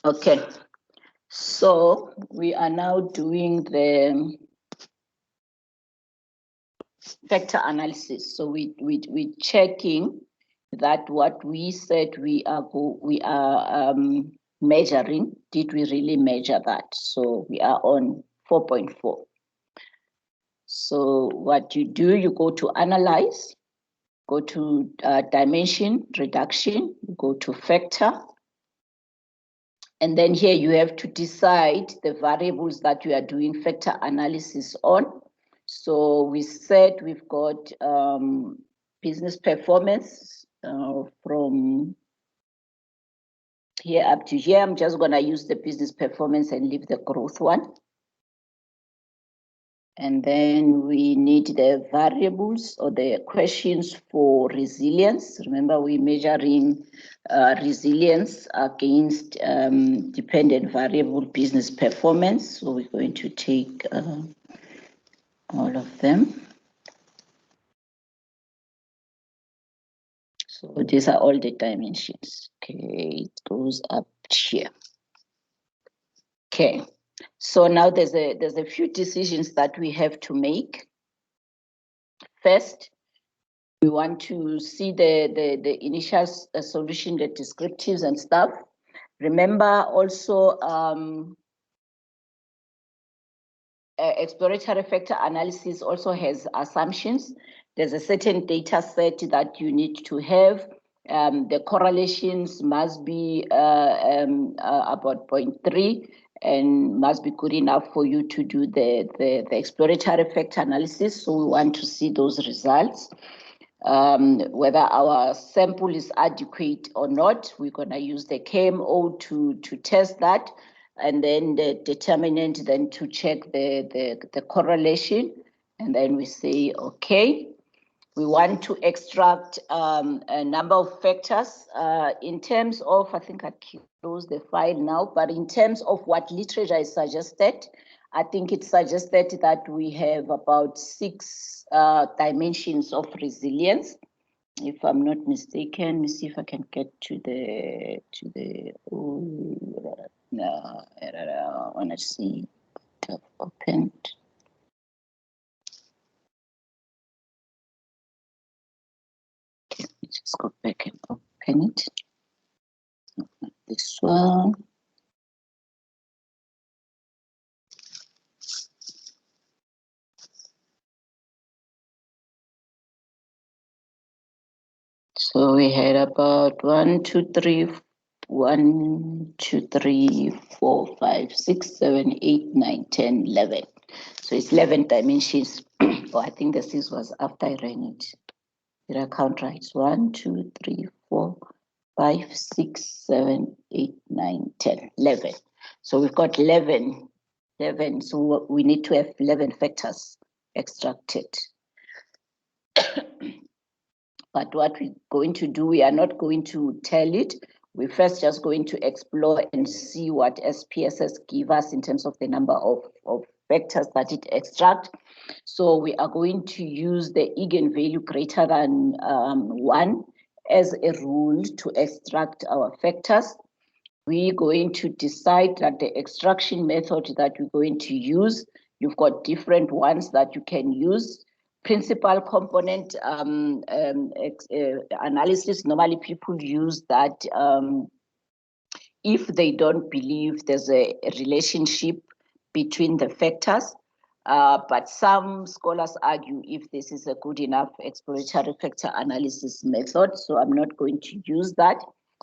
Okay, so we are now doing the factor analysis. So we checking that what we said we are measuring, did we really measure that? So we are on 4.4. So what you do, you go to analyze, go to dimension reduction, go to factor. And then here you have to decide the variables that you are doing factor analysis on. So we said we've got business performance from here up to here. I'm just going to use the business performance and leave the growth one. And then we need the variables or the questions for resilience. Remember, we're measuring resilience against dependent variable business performance. So we're going to take all of them. So these are all the dimensions. Okay, it goes up here. Okay, so now there's a few decisions that we have to make. First, we want to see the initial solution, the descriptives and stuff. Remember also exploratory factor analysis also has assumptions. There's a certain data set that you need to have. The correlations must be about 0.3 and must be good enough for you to do the exploratory factor analysis. So we want to see those results. Whether our sample is adequate or not, we're going to use the KMO to test that, and then the determinant then to check the correlation, and then we say, okay, we want to extract a number of factors in terms of, I think I close the file now, but in terms of what literature is suggested, I think it's suggested that we have about 6 dimensions of resilience. If I'm not mistaken, let me see if I can get to the no, I want to see it opened. Okay, let me just go back and open it. Open this one. So we had about 1, 2, 3, 4, 5, 6, 7, 8, 9, 10, 11. So it's 11 dimensions. Oh, I think the 6 was after I ran it. Did I count right? 1, 2, 3, 4, 5, 6, 7, 8, 9, 10, 11. So we've got 11. So we need to have 11 factors extracted. But what we're going to do, we are not going to tell it. We're first just going to explore and see what SPSS give us in terms of the number of vectors that it extracts. So we are going to use the eigenvalue greater than 1 as a rule to extract our factors. We're going to decide that the extraction method that we're going to use, you've got different ones that you can use. Principal component analysis, normally people use that if they don't believe there's a relationship between the factors. But some scholars argue if this is a good enough exploratory factor analysis method, so I'm not going to use that.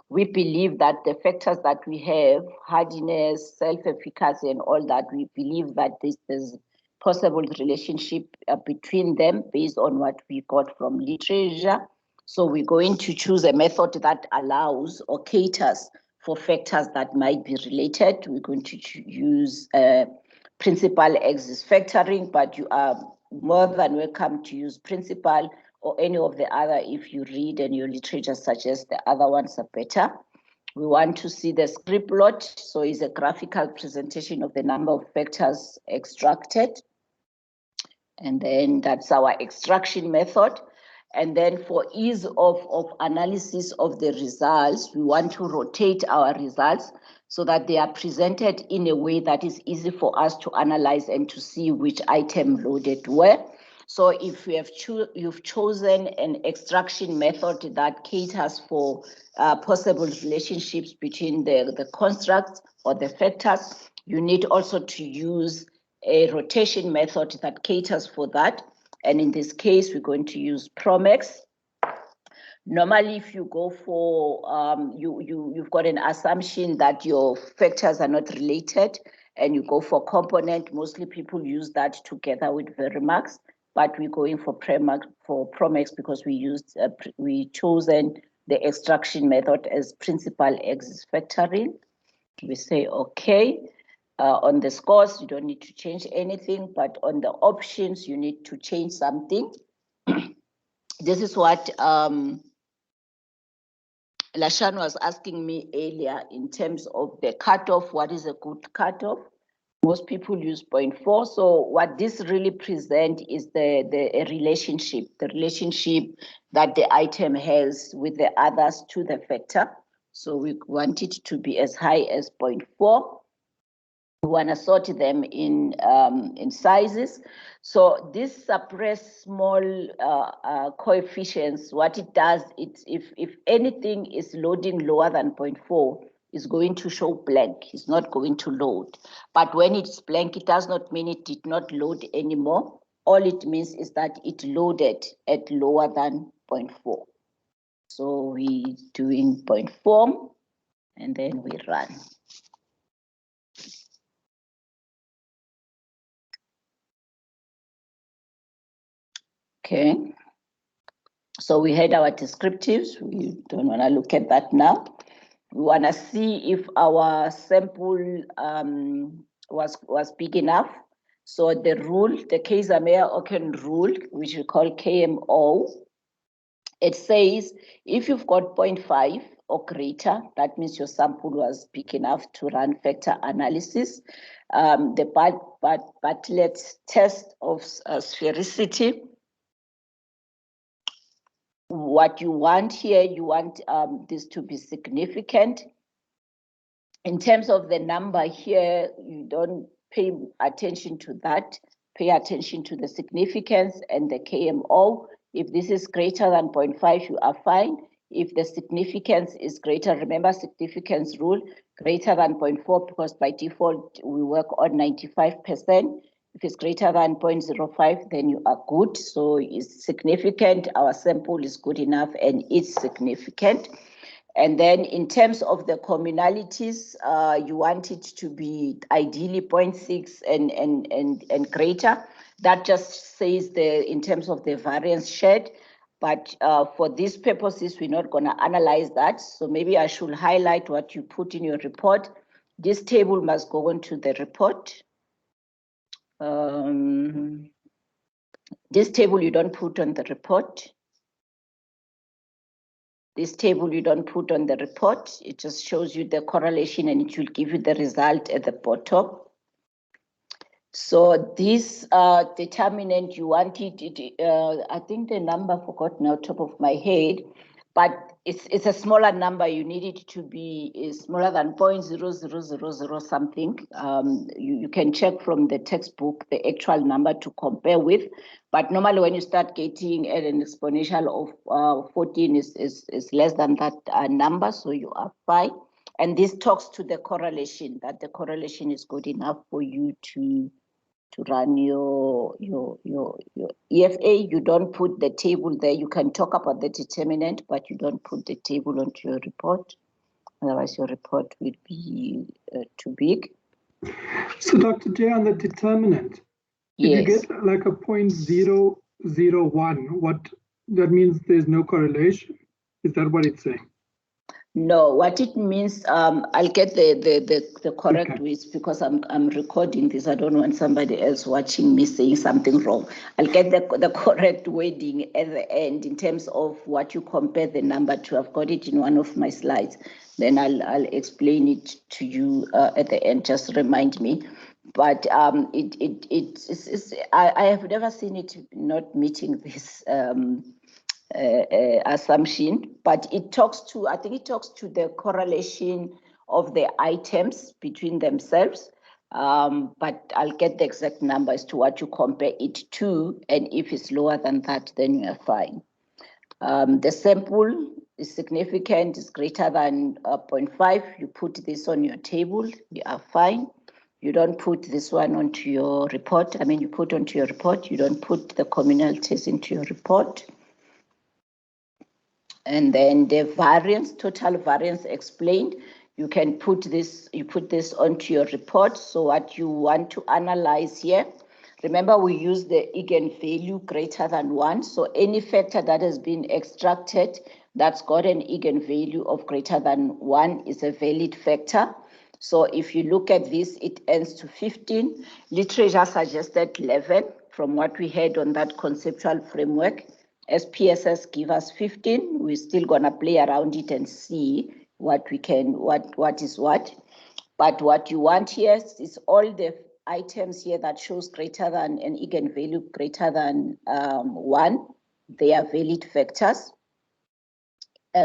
We believe that the factors that we have, hardiness, self-efficacy, and all that, we believe that there's possible relationship between them based on what we got from literature. So we're going to choose a method that allows or caters for factors that might be related. We're going to use principal axis factoring, but you are more than welcome to use principal or any of the other if you read and your literature suggests the other ones are better. We want to see the script plot, so it's a graphical presentation of the number of factors extracted. And then that's our extraction method. And then for ease of analysis of the results, we want to rotate our results so that they are presented in a way that is easy for us to analyze and to see which item loaded where. So if you've chosen an extraction method that caters for possible relationships between the constructs or the factors, you need also to use a rotation method that caters for that. And in this case, we're going to use PROMEX. Normally, if you go for, you've got an assumption that your factors are not related and you go for component, mostly people use that together with Verimax, but we're going for PROMEX because we chosen the extraction method as principal axis factoring. We say, okay. On the scores, you don't need to change anything, but on the options, you need to change something. This is what Lashan was asking me earlier in terms of the cutoff. What is a good cutoff? Most people use 0.4. So what this really presents is the relationship that the item has with the others to the factor. So we want it to be as high as 0.4. We want to sort them in sizes. So this suppress small coefficients. What it does, if anything is loading lower than 0.4, it's going to show blank. It's not going to load. But when it's blank, it does not mean it did not load anymore. All it means is that it loaded at lower than 0.4. So we're doing 0.4, and then we run. Okay, so we had our descriptives. We don't want to look at that now. We want to see if our sample was big enough. So the rule, the Kaiser-Meyer-Oken rule, which we call KMO, it says if you've got 0.5 or greater, that means your sample was big enough to run factor analysis. The Bartlett test of sphericity. What you want here, you want this to be significant. In terms of the number here, you don't pay attention to that. Pay attention to the significance and the KMO. If this is greater than 0.5, you are fine. If the significance is greater, remember significance rule, greater than 0.4, because by default, we work on 95%. If it's greater than 0.05, then you are good. So it's significant, our sample is good enough and it's significant. And then in terms of the communalities, you want it to be ideally 0.6 and greater. That just says in terms of the variance shared. But for these purposes, we're not going to analyze that. So maybe I should highlight what you put in your report. This table must go into the report. This table you don't put on the report. This table you don't put on the report. It just shows you the correlation and it will give you the result at the bottom. So this determinant, you want it, I think the number I forgot now top of my head, but it's a smaller number. You need it to be smaller than 0.0000 something. You can check from the textbook the actual number to compare with, but normally when you start getting an exponential of 14 is less than that number, so you are fine. And this talks to the correlation, that the correlation is good enough for you to run your EFA. You don't put the table there. You can talk about the determinant, but you don't put the table onto your report. Otherwise, your report will be too big. So, Dr. J, on the determinant, if you get like a 0.001, what that means there's no correlation? Is that what it's saying? No, what it means, I'll get the correct words because I'm recording this. I don't want somebody else watching me saying something wrong. I'll get the correct wording at the end in terms of what you compare the number to. I've got it in one of my slides. Then I'll explain it to you at the end. Just remind me. But I have never seen it not meeting this assumption, but it talks to, I think it talks to the correlation of the items between themselves. But I'll get the exact number as to what you compare it to, and if it's lower than that, then you are fine. The sample is significant, is greater than 0.5. You put this on your table, you are fine. You don't put this one onto your report. I mean, you put onto your report, you don't put the communalities into your report. And then the variance, total variance explained, you can put this, you put this onto your report. So what you want to analyze here, remember we use the eigenvalue greater than 1. So any factor that has been extracted that's got an eigenvalue of greater than 1 is a valid factor. So if you look at this, it ends to 15. Literature suggested 11 from what we had on that conceptual framework. SPSS give us 15. We're still gonna play around it and see what we can, what is what. But what you want here is all the items here that shows greater than an eigenvalue greater than 1. They are valid factors.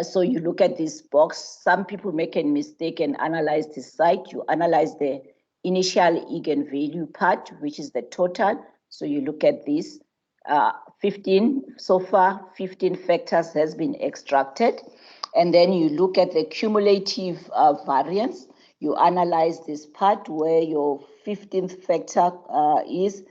So you look at this box. Some people make a mistake and analyze this site. You analyze the initial eigenvalue part, which is the total. So you look at this. 15 so far, 15 factors has been extracted. And then you look at the cumulative variance. You analyze this part where your 15th factor is.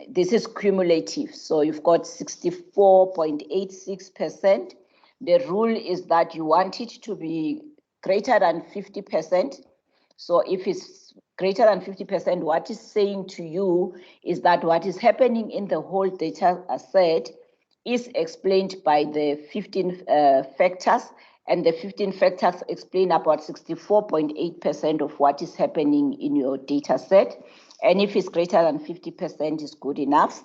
This is cumulative. So you've got 64.86%. The rule is that you want it to be greater than 50%. So if it's greater than 50%, what it's saying to you is that what is happening in the whole data set is explained by the 15 factors, and the 15 factors explain about 64.8% of what is happening in your data set. And if it's greater than 50% is good enough,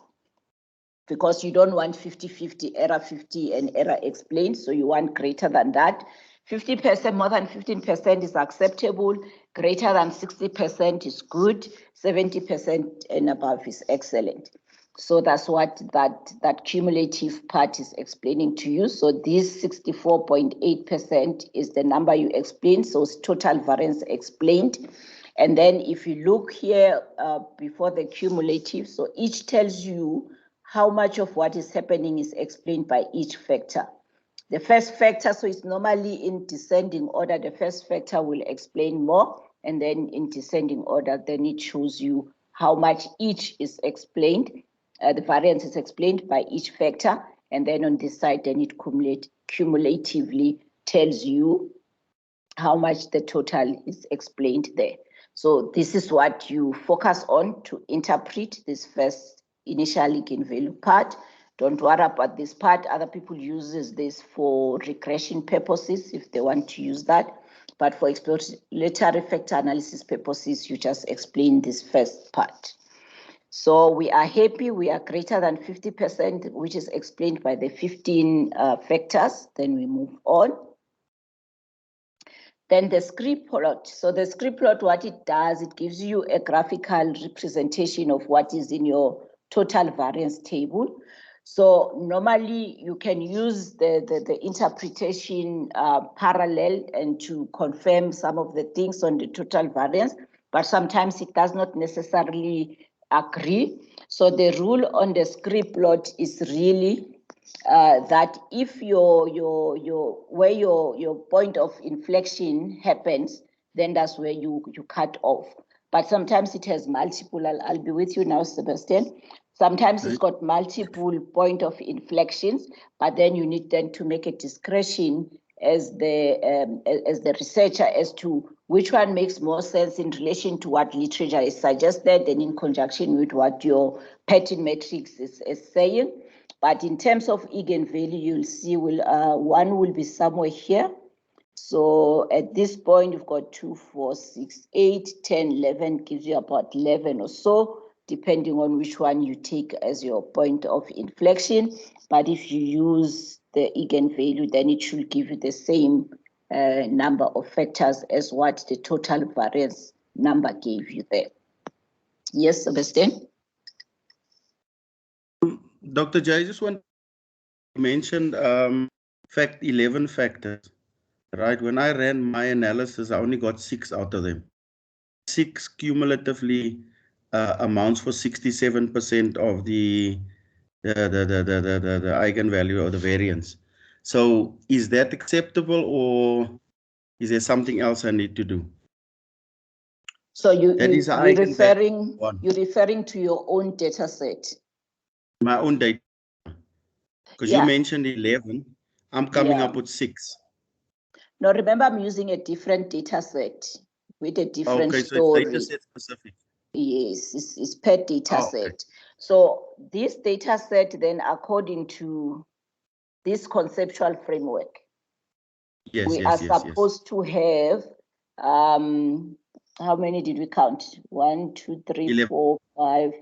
because you don't want 50-50, error 50 and error explained, so you want greater than that. 50%, more than 15% is acceptable, greater than 60% is good, 70% and above is excellent. So that's what that cumulative part is explaining to you. So this 64.8% is the number you explained, so it's total variance explained. And then if you look here before the cumulative, so each tells you how much of what is happening is explained by each factor. The first factor, so it's normally in descending order, the first factor will explain more, and then in descending order, then it shows you how much each is explained. The variance is explained by each factor, and then on this side, then it cumulatively tells you how much the total is explained there. So this is what you focus on to interpret this first initial eigenvalue part. Don't worry about this part. Other people uses this for regression purposes if they want to use that. But for exploratory factor analysis purposes, you just explain this first part. So we are happy, we are greater than 50%, which is explained by the 15 factors. Then we move on. Then the script plot. So the script plot, what it does, it gives you a graphical representation of what is in your total variance table. So normally you can use the interpretation parallel and to confirm some of the things on the total variance, but sometimes it does not necessarily agree. So the rule on the script plot is really that if where your point of inflection happens, then that's where you cut off. But sometimes it has multiple. I'll be with you now, Sebastian. Sometimes it's got multiple point of inflections, but then you need then to make a discretion as the researcher as to which one makes more sense in relation to what literature is suggested and in conjunction with what your pattern matrix is saying. But in terms of eigenvalue, you'll see one will be somewhere here. So at this point, you've got 2, 4, 6, 8, 10, 11, gives you about 11 or so, depending on which one you take as your point of inflection. But if you use the eigenvalue, then it should give you the same number of factors as what the total variance number gave you there. Yes, Sebastian? Dr. Jai, I just want mentioned 11 factors, right? When I ran my analysis, I only got 6 out of them. 6 cumulatively amounts for 67% of the eigenvalue or the variance. So is that acceptable, or is there something else I need to do? So you're referring to your own data set. My own data. Because you mentioned 11, I'm coming up with 6. No, remember I'm using a different data set with a different story. It's data set specific. Yes, it's per data set. So this data set then, according to this conceptual framework, we are supposed to have, how many did we count? 1, 2, 3, 11. 4, 5.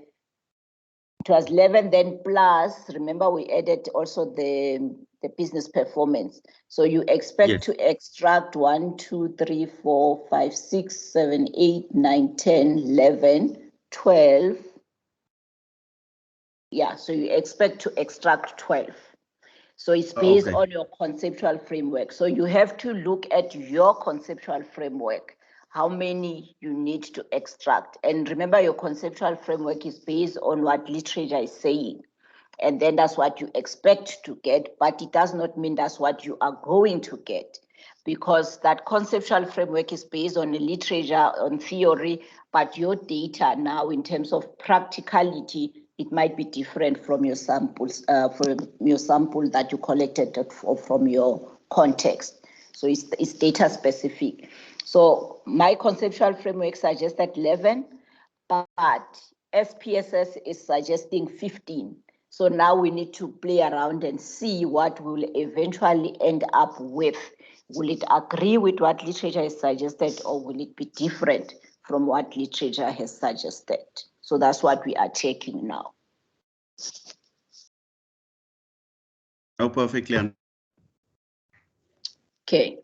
It was 11, then plus, remember we added also the business performance. So you expect to extract 1, 2, 3, 4, 5, 6, 7, 8, 9, 10, 11, 12. Yeah, so you expect to extract 12. So it's based on your conceptual framework. So you have to look at your conceptual framework, how many you need to extract. And remember, your conceptual framework is based on what literature is saying. And then that's what you expect to get, but it does not mean that's what you are going to get, because that conceptual framework is based on the literature, on theory, but your data now in terms of practicality, it might be different from your samples, from your sample that you collected from your context. So it's data specific. So my conceptual framework suggested 11, but SPSS is suggesting 15. So now we need to play around and see what we'll eventually end up with. Will it agree with what literature has suggested, or will it be different from what literature has suggested? So that's what we are checking now. Oh, perfectly. Okay,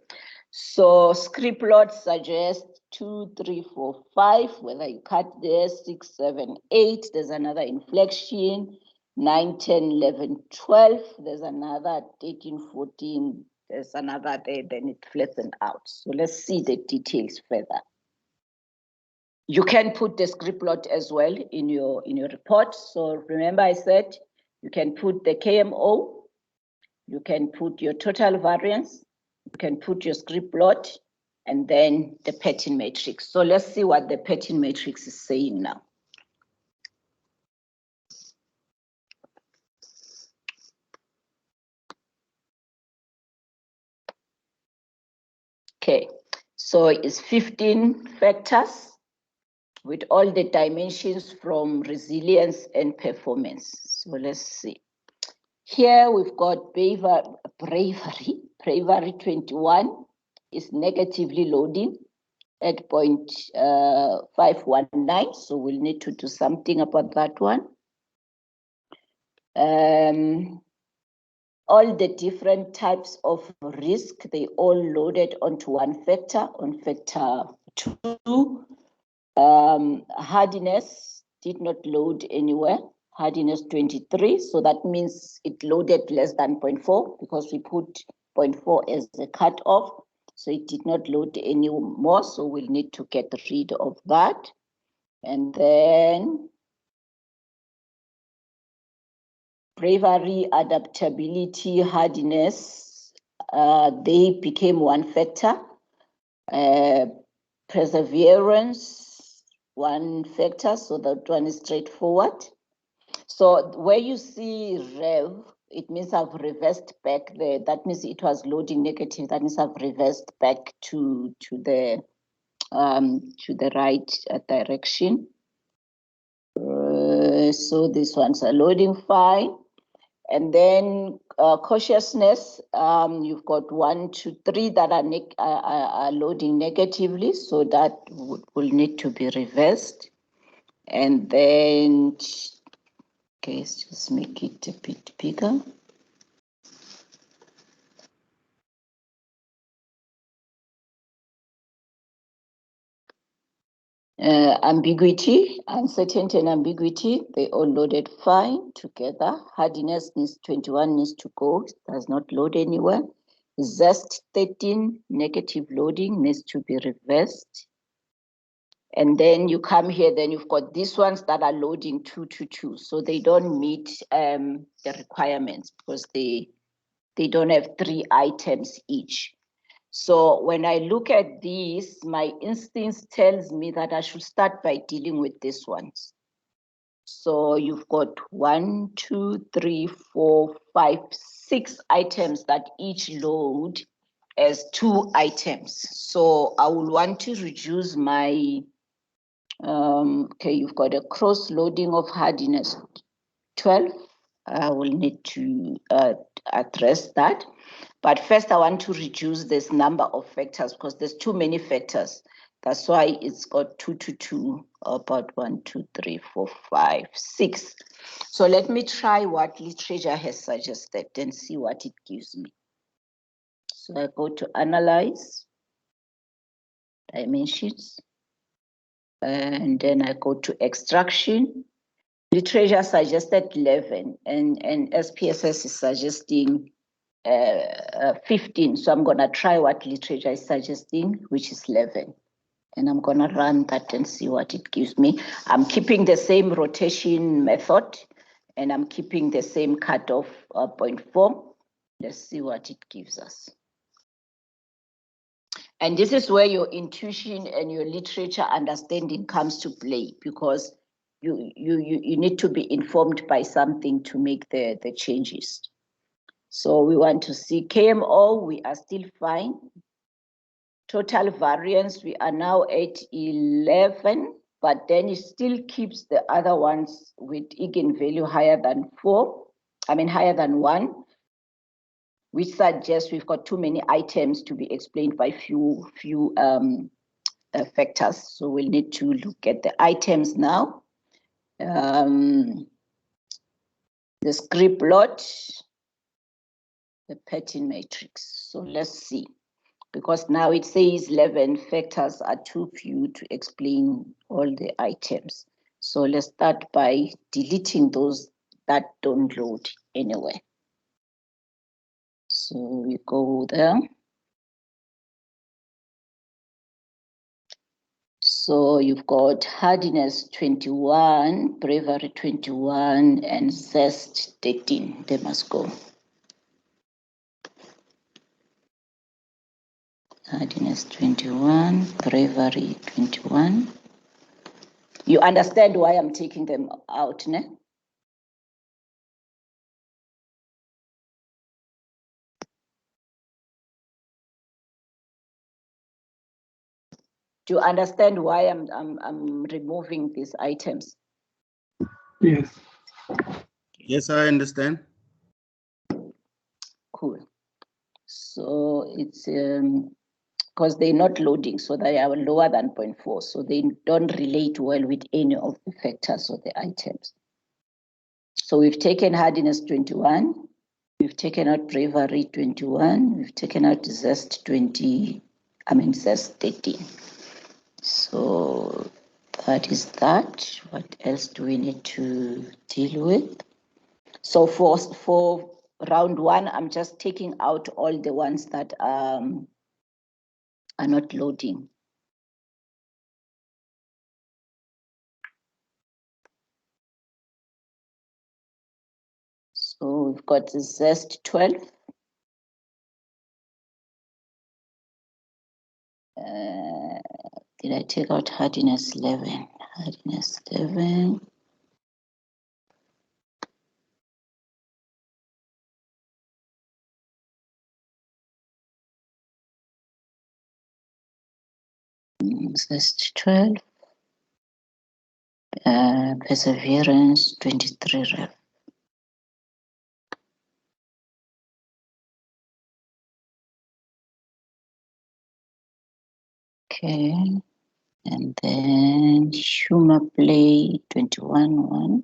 so script plot suggests 2, 3, 4, 5. Whether you cut there, 6, 7, 8. There's another inflection. 9, 10, 11, 12. There's another 13, 14. There's another there, then it flattens out. So let's see the details further. You can put the script plot as well in your report. So remember I said you can put the KMO, you can put your total variance, you can put your script plot, and then the pattern matrix. So let's see what the pattern matrix is saying now. Okay, so it's 15 factors with all the dimensions from resilience and performance. So let's see. Here we've got bravery 21 is negatively loading at 0.519. So we'll need to do something about that one. All the different types of risk, they all loaded onto one factor, on factor 2. Hardiness did not load anywhere, hardiness 23. So that means it loaded less than 0.4 because we put 0.4 as the cutoff. So it did not load any more. So we'll need to get rid of that. And then bravery, adaptability, hardiness, they became one factor. Perseverance, one factor, so that one is straightforward. So where you see rev, it means I've reversed back there. That means it was loading negative. That means I've reversed back to the right direction. So these ones are loading fine. And then cautiousness, you've got 1, 2, 3 that are loading negatively, so that will need to be reversed. And then, okay, let's just make it a bit bigger. Ambiguity, uncertainty and ambiguity, they all loaded fine together. Hardiness needs 21 needs to go, does not load anywhere. Zest 13, negative loading needs to be reversed. And then you come here, then you've got these ones that are loading 2 to 2. So they don't meet the requirements because they don't have 3 items each. So when I look at these, my instinct tells me that I should start by dealing with these ones. So you've got 1, 2, 3, 4, 5, 6 items that each load as 2 items. So I will want to reduce my, okay, you've got a cross loading of hardiness 12. I will need to address that. But first, I want to reduce this number of factors because there's too many factors. That's why it's got 2 to 2, about 1, 2, 3, 4, 5, 6. So let me try what literature has suggested and see what it gives me. So I go to Analyze, Dimensions, and then I go to Extraction. Literature suggested 11, and SPSS is suggesting 15. So I'm going to try what literature is suggesting, which is 11. And I'm going to run that and see what it gives me. I'm keeping the same rotation method, and I'm keeping the same cutoff 0.4. Let's see what it gives us. And this is where your intuition and your literature understanding comes to play, because you need to be informed by something to make the changes. So we want to see KMO, we are still fine. Total variance, we are now at 11, but then it still keeps the other ones with eigenvalue higher than 1, which suggests we've got too many items to be explained by few factors. So we'll need to look at the items now. The script plot, the pattern matrix. So let's see, because now it says 11 factors are too few to explain all the items. So let's start by deleting those that don't load anyway. So we go there. So you've got hardiness 21, bravery 21, and zest 13. They must go. Hardiness 21, bravery 21. You understand why I'm taking them out, ne? Do you understand why I'm removing these items? Yes. Yes, I understand. Cool. So it's because they're not loading, so they are lower than 0.4, so they don't relate well with any of the factors of the items. So we've taken hardiness 21, we've taken out bravery 21, we've taken out zest 13. So that is that. What else do we need to deal with? So for round 1, I'm just taking out all the ones that are not loading. So we've got the zest 12. Did I take out hardiness 11? Hardiness 11. Zest 12. Perseverance 23 rep. Okay. And then humor play 21-1.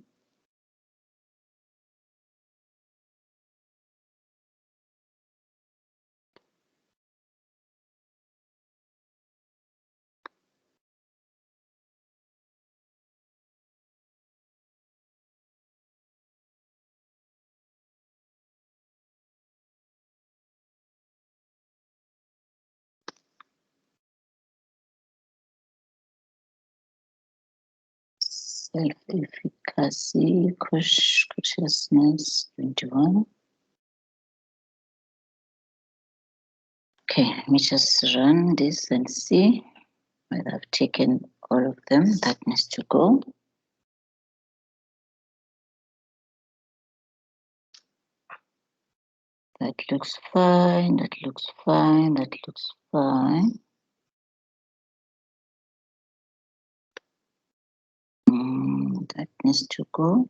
Self-efficacy, consciousness, 21. Okay, let me just run this and see whether I've taken all of them. That needs to go. That looks fine, that looks fine, that looks fine. That needs to go.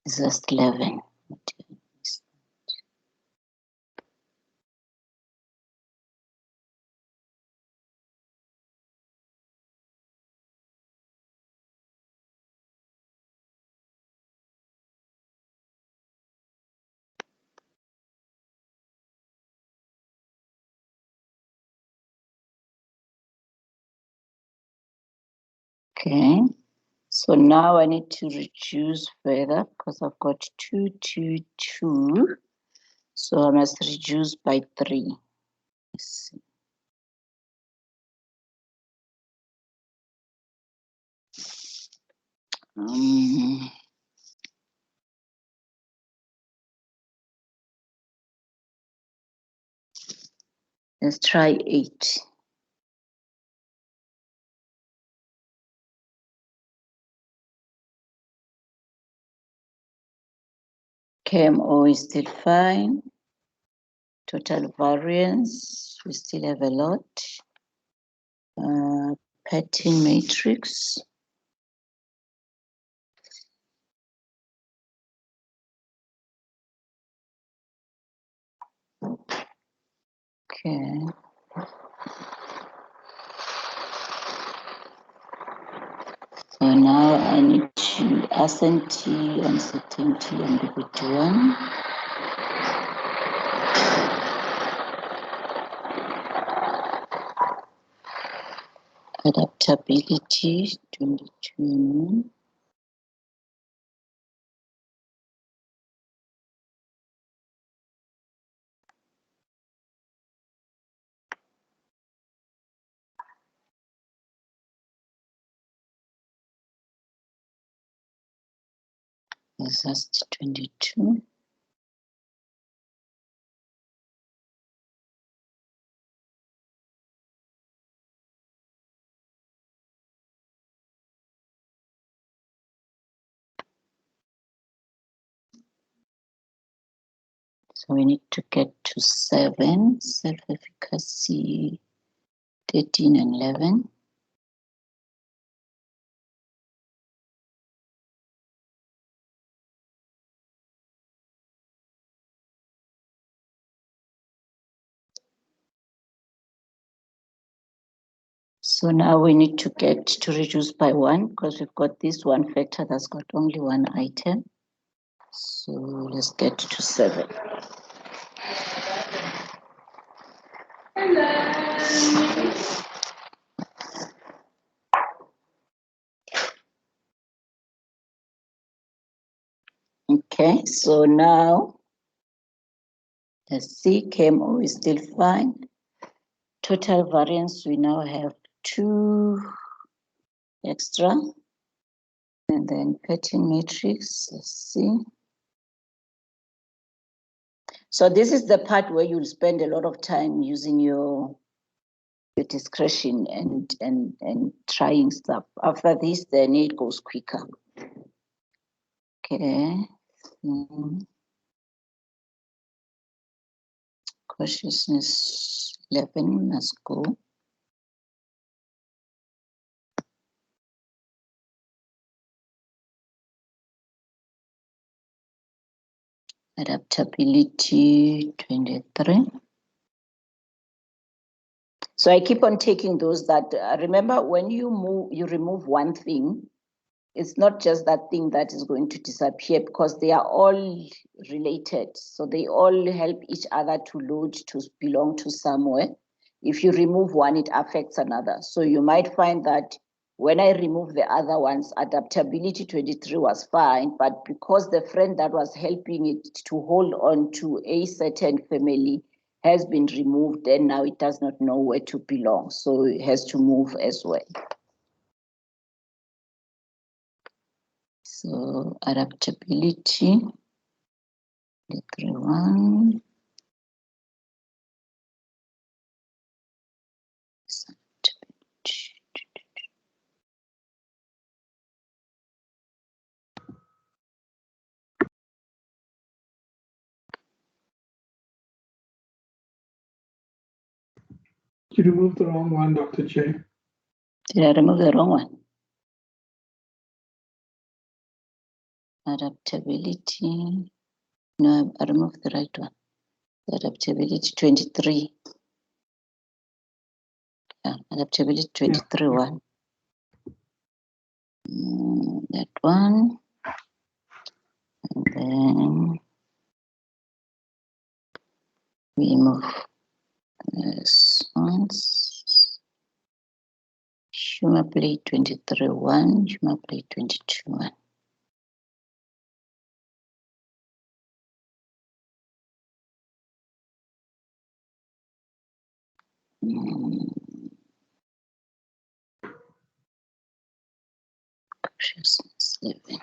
Just 11. Okay, so now I need to reduce further because I've got 2, 2, 2. So I must reduce by 3. Let's see. Let's try 8. KMO is still fine. Total variance, we still have a lot. Pattern matrix. Okay. So now I need to uncertainty, ambiguity 1. Adaptability 22. Just 22. So we need to get to 7, self-efficacy 13 and 11. So now we need to get to reduce by 1 because we've got this one factor that's got only one item. So let's get to 7. Okay, so now let's see, KMO is still fine. Total variance, we now have 2 extra. And then pattern matrix, let's see. So this is the part where you'll spend a lot of time using your discretion and trying stuff. After this, then it goes quicker. Okay. Consciousness 11 must go. Adaptability 23. So I keep on taking those that, remember when you remove one thing, it's not just that thing that is going to disappear because they are all related. So they all help each other to load to belong to somewhere. If you remove one, it affects another. So you might find that when I remove the other ones, adaptability 23 was fine, but because the friend that was helping it to hold on to a certain family has been removed, and now it does not know where to belong, so it has to move as well. So adaptability, the 3-1. You removed the wrong one, Dr. J. Did I remove the wrong one? Adaptability. No, I removed the right one. Adaptability 23. Yeah, adaptability 23 Yeah. one. That one. And then we move this ones. Humor plate 23 1, humor plate 22 1. Consciousness living.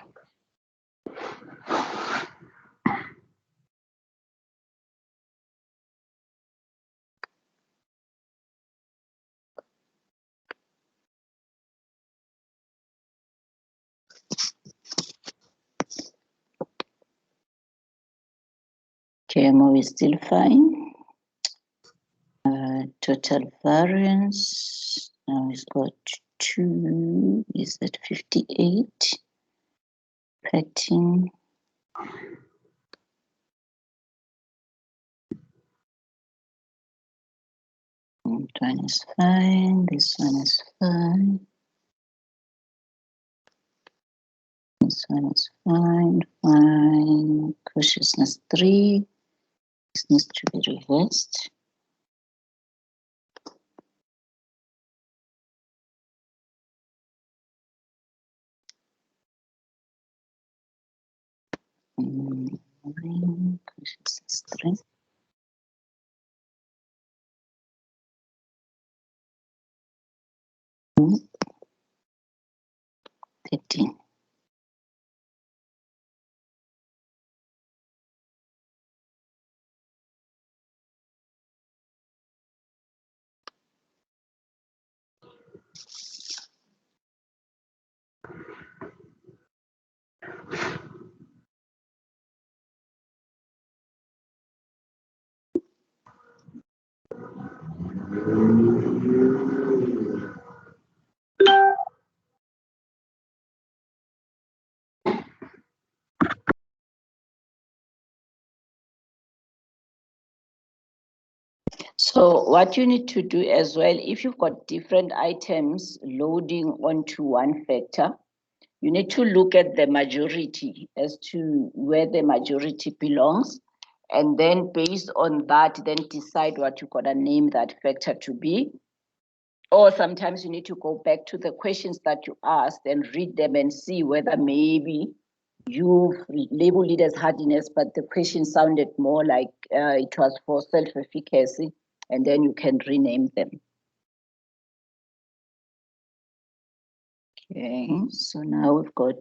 KMO is still fine. Total variance, now it's got 2, is that 58? Pattern. That one is fine, this one is fine. This one is fine, fine. Consciousness 3, this needs to be reversed. Consciousness 3. Mm. 13. So what you need to do as well, if you've got different items loading onto one factor, you need to look at the majority as to where the majority belongs. And then based on that, then decide what you're gonna name that factor to be. Or sometimes you need to go back to the questions that you asked and read them and see whether maybe you've labeled it as hardiness, but the question sounded more like it was for self-efficacy, and then you can rename them. Okay, so now we've got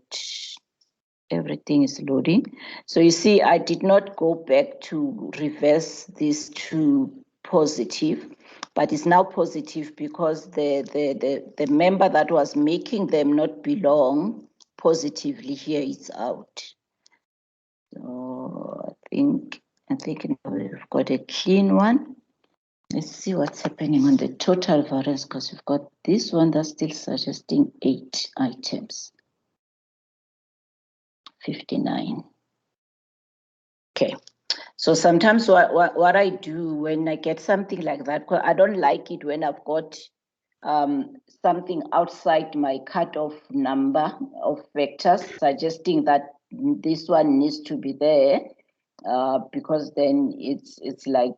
everything is loading. So you see, I did not go back to reverse this to positive, but it's now positive because the member that was making them not belong positively here is out. So I think we've got a clean one. Let's see what's happening on the total variance, because we've got this one that's still suggesting 8 items. 59. Okay. So sometimes what I do when I get something like that, because I don't like it when I've got something outside my cutoff number of vectors, suggesting that this one needs to be there, because then it's like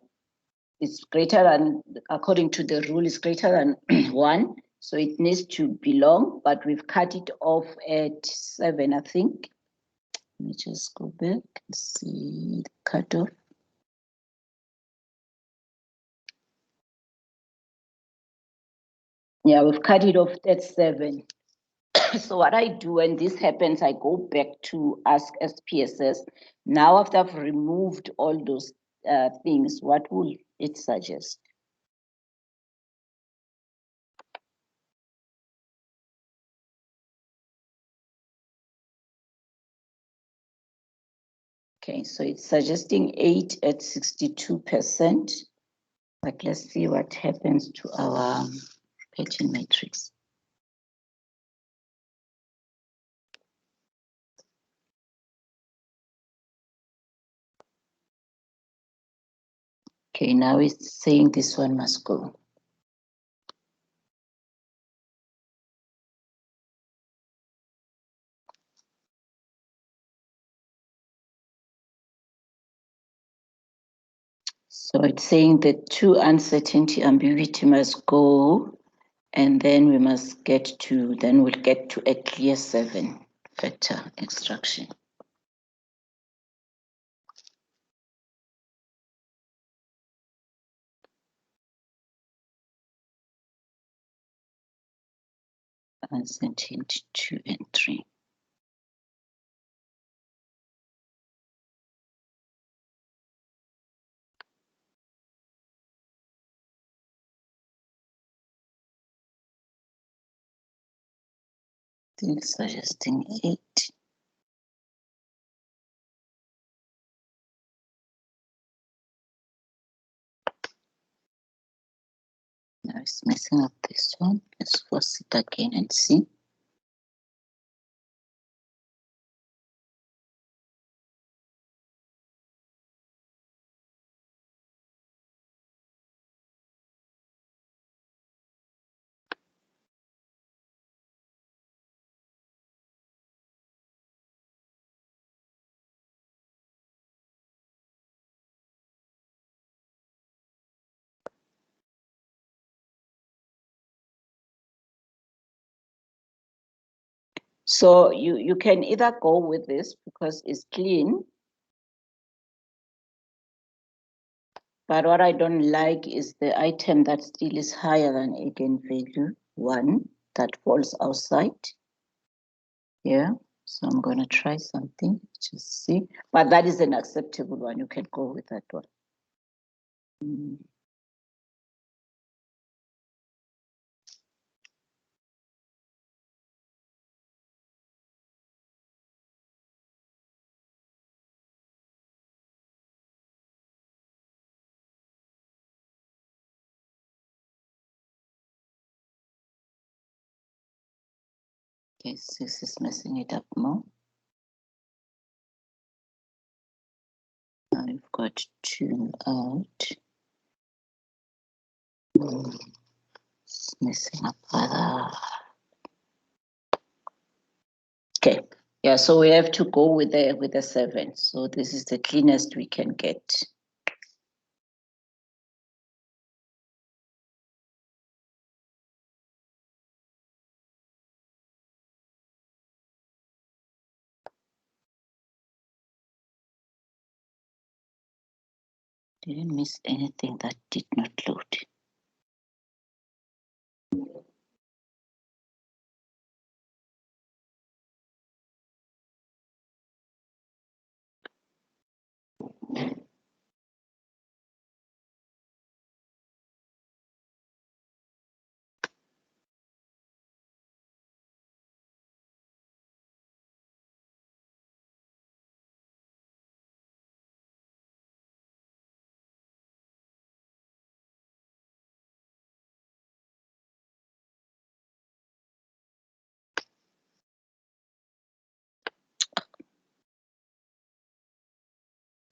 it's greater than, according to the rule, is greater than 1, so it needs to belong. But we've cut it off at 7, I think. Let me just go back and see the cutoff. Yeah, we've cut it off at 7. So what I do when this happens, I go back to ask SPSS. Now after I've removed all those things, what will it suggest? Okay, so it's suggesting 8 at 62%. But let's see what happens to our pattern matrix. Okay, now it's saying this one must go. So it's saying the 2 uncertainty ambiguity must go, and then we must get to, then we'll get to a clear 7 factor extraction. Uncertainty 2 and 3. It's suggesting 8. Now it's messing up this one. Let's force it again and see. So you can either go with this because it's clean. But what I don't like is the item that still is higher than eigenvalue 1 that falls outside. Yeah, so I'm going to try something, just see. But that is an acceptable one. You can go with that one. Okay, so this is messing it up more. Now you've got 2 out. It's messing up further. Okay, yeah, so we have to go with the 7. So this is the cleanest we can get. Didn't miss anything that did not load.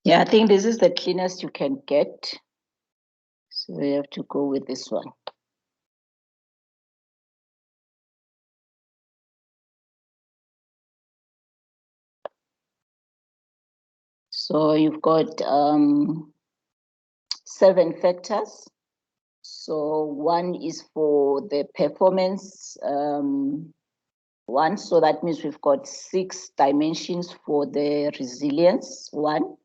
Yeah, I think this is the cleanest you can get. So we have to go with this one. So you've got 7 factors. So 1 is for the performance one. So that means we've got 6 dimensions for the resilience 1.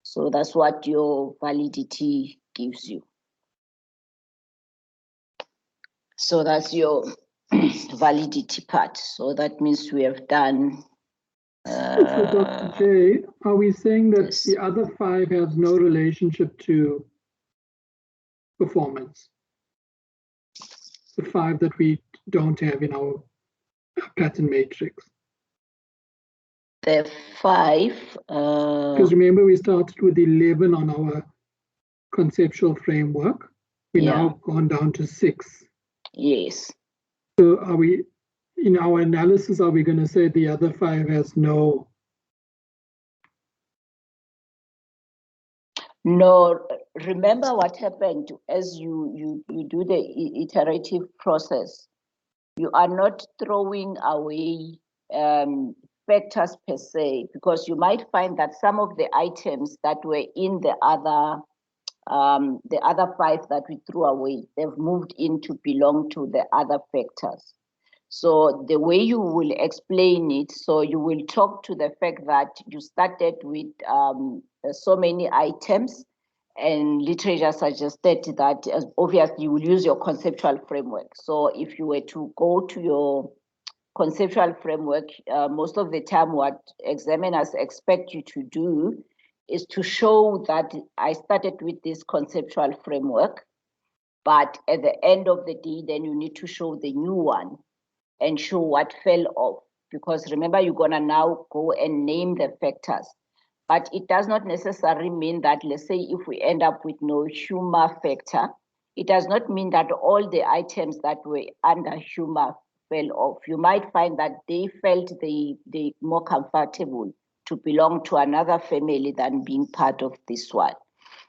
So that's what your validity gives you. So that's your validity part. So that means we have done. So Dr. J, are we saying that Yes. the other 5 has no relationship to performance? The 5 that we don't have in our pattern matrix. The 5. Because remember, we started with 11 on our conceptual framework. We're now gone down to 6. Yes. So are we, in our analysis, are we going to say the other 5 has no? No, remember what happened as you do the iterative process. You are not throwing away factors per se, because you might find that some of the items that were in the other 5 that we threw away, they've moved in to belong to the other factors. So the way you will explain it, so you will talk to the fact that you started with so many items, and literature suggested that obviously you will use your conceptual framework. So if you were to go to your conceptual framework, most of the time what examiners expect you to do is to show that I started with this conceptual framework, but at the end of the day, then you need to show the new one and show what fell off. Because remember, you're gonna now go and name the factors. But it does not necessarily mean that, let's say, if we end up with no humor factor, it does not mean that all the items that were under humor fell off. You might find that they felt they more comfortable to belong to another family than being part of this one.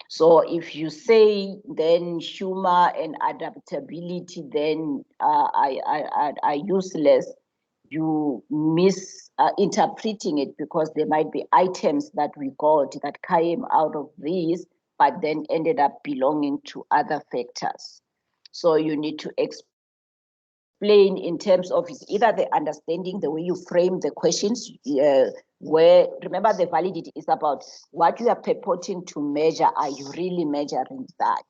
So if you say then humor and adaptability then are useless, you misinterpreting it, because there might be items that we got that came out of these, but then ended up belonging to other factors. So you need to explain in terms of either the understanding, the way you frame the questions, where, remember, the validity is about what you are purporting to measure. Are you really measuring that?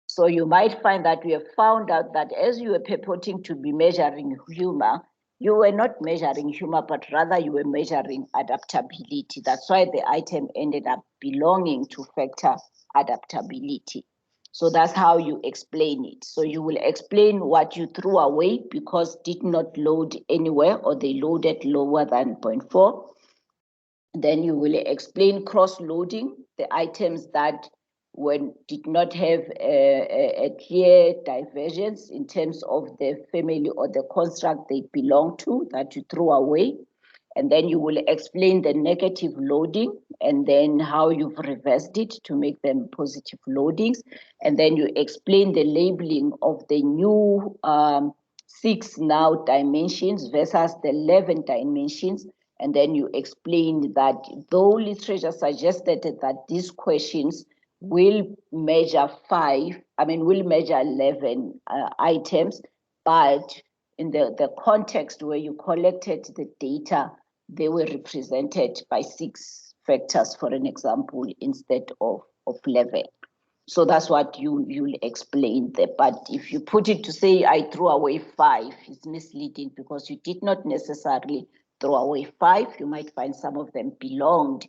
So you might find that we have found out that as you were purporting to be measuring humor, you were not measuring humor, but rather you were measuring adaptability. That's why the item ended up belonging to factor adaptability. So that's how you explain it. So you will explain what you threw away because did not load anywhere, or they loaded lower than 0.4. Then you will explain cross-loading, the items that did not have a clear divergence in terms of the family or the construct they belong to that you throw away. And then you will explain the negative loading and then how you've reversed it to make them positive loadings. And then you explain the labeling of the new 6 now dimensions versus the 11 dimensions. And then you explain that though literature suggested that these questions will measure 11 items, but in the context where you collected the data, they were represented by 6 factors, for an example, instead of 11. So that's what you'll explain there. But if you put it to say, I threw away 5, it's misleading, because you did not necessarily throw away 5. You might find some of them belonged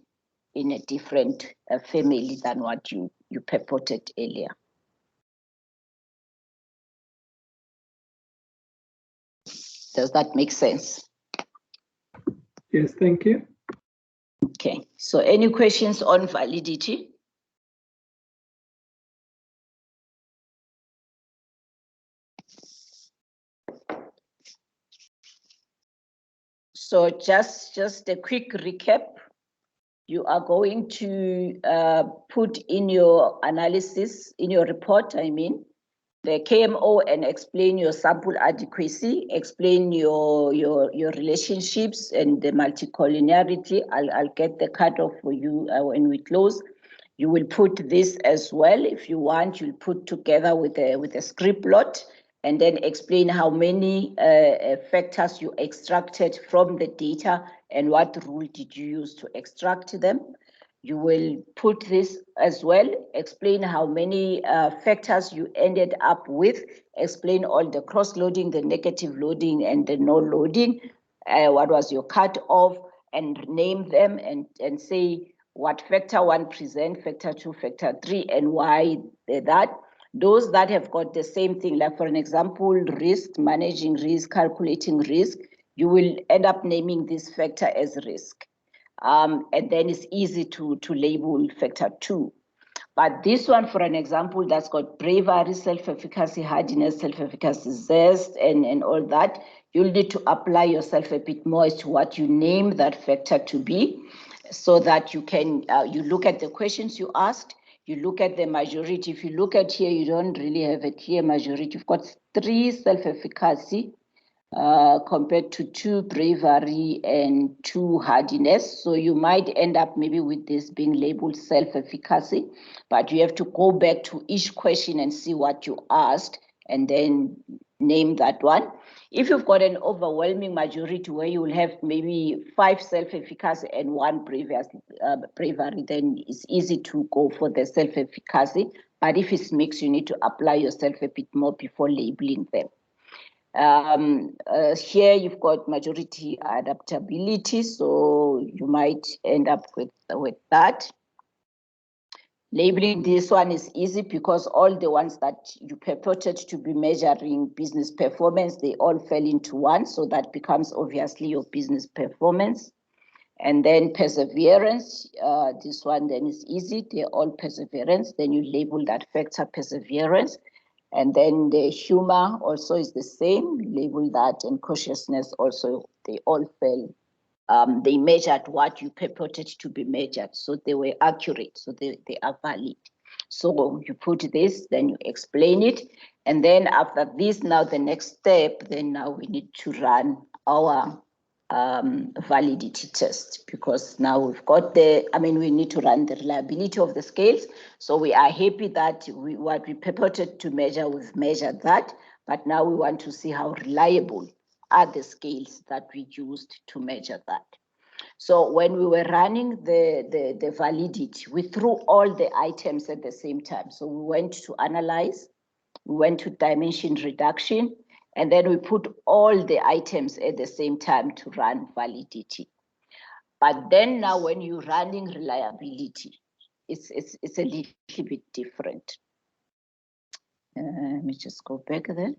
in a different family than what you purported earlier. Does that make sense? Yes, thank you. Okay, so any questions on validity? So just a quick recap. You are going to put in your analysis, in your report, the KMO, and explain your sample adequacy, explain your relationships and the multicollinearity. I'll get the cutoff for you when we close. You will put this as well. If you want, you'll put together with a script plot and then explain how many factors you extracted from the data and what rule did you use to extract them. You will put this as well, explain how many factors you ended up with, explain all the cross-loading, the negative loading, and the no loading, what was your cut-off, and name them and say what factor 1 present, factor 2, factor 3, and why that. Those that have got the same thing, like for an example, risk, managing risk, calculating risk, you will end up naming this factor as risk. And then it's easy to label factor 2. But this one, for an example, that's got bravery, self-efficacy, hardiness, self-efficacy, zest, and all that, you'll need to apply yourself a bit more as to what you name that factor to be, so that you can, you look at the questions you asked, you look at the majority. If you look at here, you don't really have a clear majority. You've got 3 self-efficacy, compared to 2 bravery and 2 hardiness. So you might end up maybe with this being labeled self-efficacy, but you have to go back to each question and see what you asked and then name that one. If you've got an overwhelming majority where you will have maybe 5 self-efficacy and 1 bravery, then it's easy to go for the self-efficacy. But if it's mixed, you need to apply yourself a bit more before labeling them. Here you've got majority adaptability, so you might end up with that. Labeling this one is easy because all the ones that you purported to be measuring business performance, they all fell into one, so that becomes obviously your business performance. And then perseverance, this one then is easy, they're all perseverance, then you label that factor perseverance. And then the humor also is the same, label that, and cautiousness also, they all fell. They measured what you purported to be measured, so they were accurate, so they are valid. So you put this, then you explain it, and then after this, now the next step, then now we need to run our validity test, because now we've got we need to run the reliability of the scales. So we are happy that what we purported to measure, we've measured that, but now we want to see how reliable are the scales that we used to measure that. So when we were running the validity, we threw all the items at the same time. So we went to analyze, we went to dimension reduction, and then we put all the items at the same time to run validity. But then now when you're running reliability, it's a little bit different. Let me just go back there.